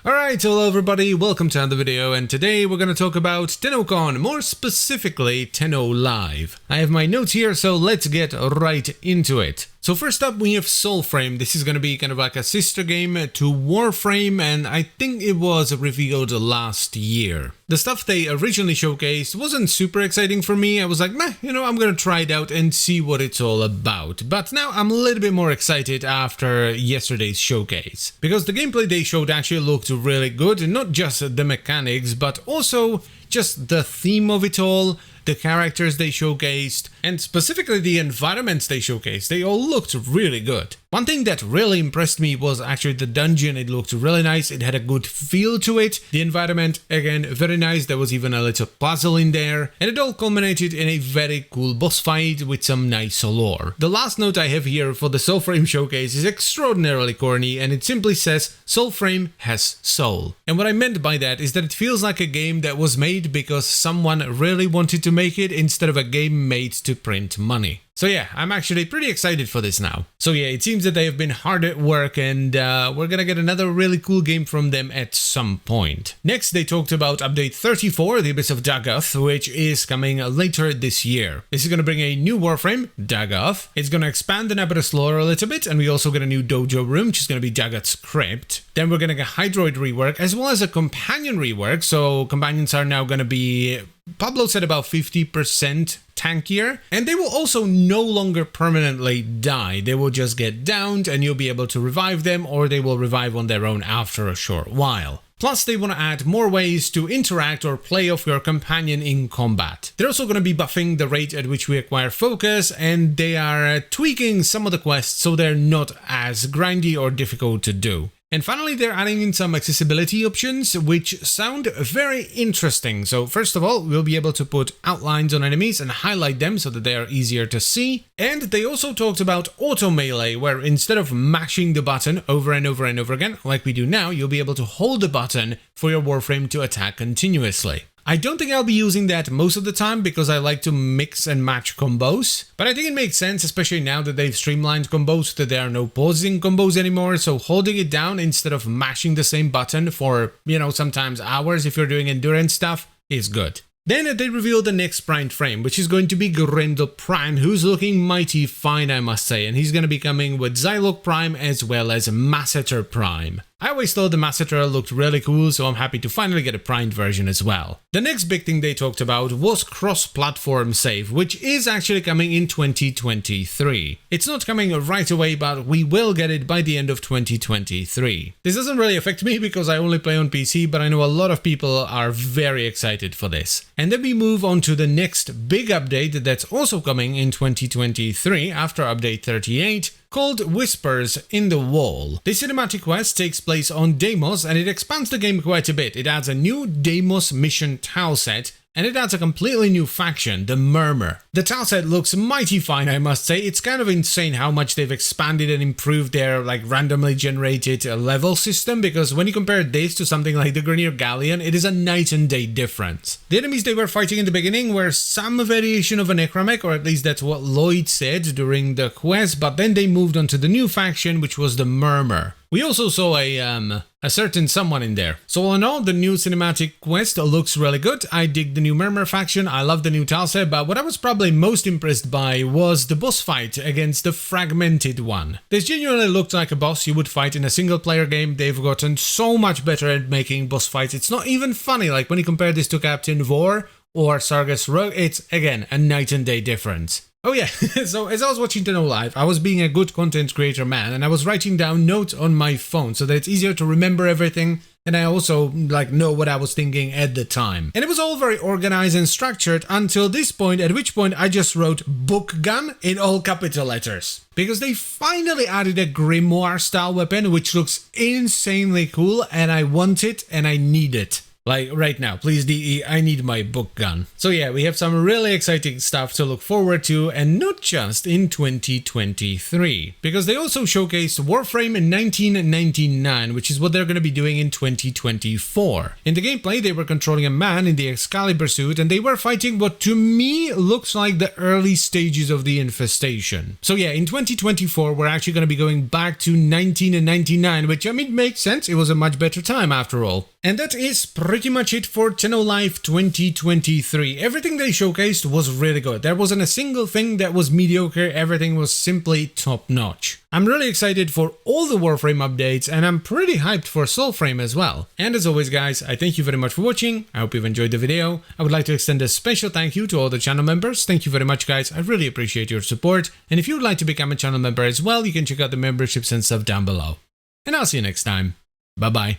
Alright, hello everybody, welcome to another video, and today we're going to talk about Tennocon, more specifically Tenno Live. I have my notes here, so let's get right into it. So first up we have Soulframe. This is going to be kind of like a sister game to Warframe, and I think it was revealed last year. The stuff they originally showcased wasn't super exciting for me. I was like, meh, I'm going to try it out and see what it's all about. But now I'm a little bit more excited after yesterday's showcase, because the gameplay they showed actually looked really good, and not just the mechanics, but also just the theme of it all, the characters they showcased, and specifically the environments they showcased. They all looked really good. One thing that really impressed me was actually the dungeon. It looked really nice, it had a good feel to it. The environment, again, very nice. There was even a little puzzle in there, and it all culminated in a very cool boss fight with some nice lore. The last note I have here for the Soulframe showcase is extraordinarily corny, and it simply says, Soulframe has soul. And what I meant by that is that it feels like a game that was made because someone really wanted to make it instead of a game made to print money. So yeah, I'm actually pretty excited for this now. So yeah, it seems that they have been hard at work, and we're gonna get another really cool game from them at some point. Next, they talked about update 34, the Abyss of Dagath, which is coming later this year. This is gonna bring a new Warframe, Dagath. It's gonna expand the Abyss lore a little bit, and we also get a new dojo room, which is gonna be Dagath's Crypt. Then we're gonna get Hydroid rework, as well as a companion rework, so companions are now gonna be, Pablo said, about 50% tankier, and they will also no longer permanently die. They will just get downed and you'll be able to revive them, or they will revive on their own after a short while. Plus, they want to add more ways to interact or play off your companion in combat. They're also going to be buffing the rate at which we acquire focus, and they are tweaking some of the quests so they're not as grindy or difficult to do. And finally, they're adding in some accessibility options, which sound very interesting. So first of all, we'll be able to put outlines on enemies and highlight them so that they are easier to see. And they also talked about auto melee, where instead of mashing the button over and over and over again, like we do now, you'll be able to hold the button for your Warframe to attack continuously. I don't think I'll be using that most of the time because I like to mix and match combos, but I think it makes sense, especially now that they've streamlined combos so that there are no pausing combos anymore, so holding it down instead of mashing the same button for, sometimes hours if you're doing endurance stuff is good. Then they revealed the next Prime frame, which is going to be Grendel Prime, who's looking mighty fine, I must say, and he's going to be coming with Zylok Prime as well as Masseter Prime. I always thought the Masseter looked really cool, so I'm happy to finally get a primed version as well. The next big thing they talked about was cross-platform save, which is actually coming in 2023. It's not coming right away, but we will get it by the end of 2023. This doesn't really affect me because I only play on PC, but I know a lot of people are very excited for this. And then we move on to the next big update that's also coming in 2023 after update 38, called Whispers in the Wall. This cinematic quest takes place on Deimos, and it expands the game quite a bit. It adds a new Deimos mission tile set, and it adds a completely new faction, the Murmur. The tile set looks mighty fine, I must say. It's kind of insane how much they've expanded and improved their randomly generated level system, because when you compare this to something like the Grineer Galleon, it is a night and day difference. The enemies they were fighting in the beginning were some variation of a Necramech, or at least that's what Lloyd said during the quest, but then they moved on to the new faction, which was the Murmur. We also saw a certain someone in there. So all in all, the new cinematic quest looks really good. I dig the new Murmur faction, I love the new tileset, but what I was probably most impressed by was the boss fight against the Fragmented One. This genuinely looked like a boss you would fight in a single player game. They've gotten so much better at making boss fights. It's not even funny, like when you compare this to Captain Vor or Sargas Rogue, it's again a night and day difference. Oh yeah, so as I was watching Tenno Live, I was being a good content creator man, and I was writing down notes on my phone so that it's easier to remember everything, and I also know what I was thinking at the time. And it was all very organized and structured until this point, at which point I just wrote book gun in all capital letters. Because they finally added a Grimoire style weapon, which looks insanely cool, and I want it and I need it. Like right now, please DE, I need my book gun. So yeah, we have some really exciting stuff to look forward to, and not just in 2023. Because they also showcased Warframe in 1999, which is what they're going to be doing in 2024. In the gameplay, they were controlling a man in the Excalibur suit, and they were fighting what to me looks like the early stages of the infestation. So yeah, in 2024, we're actually going to be going back to 1999, which I mean makes sense, it was a much better time after all. And that is pretty much it for Tenno Live 2023. Everything they showcased was really good. There wasn't a single thing that was mediocre, everything was simply top notch. I'm really excited for all the Warframe updates, and I'm pretty hyped for Soulframe as well. And as always guys, I thank you very much for watching, I hope you've enjoyed the video. I would like to extend a special thank you to all the channel members. Thank you very much guys, I really appreciate your support. And if you would like to become a channel member as well, you can check out the memberships and stuff down below. And I'll see you next time. Bye bye.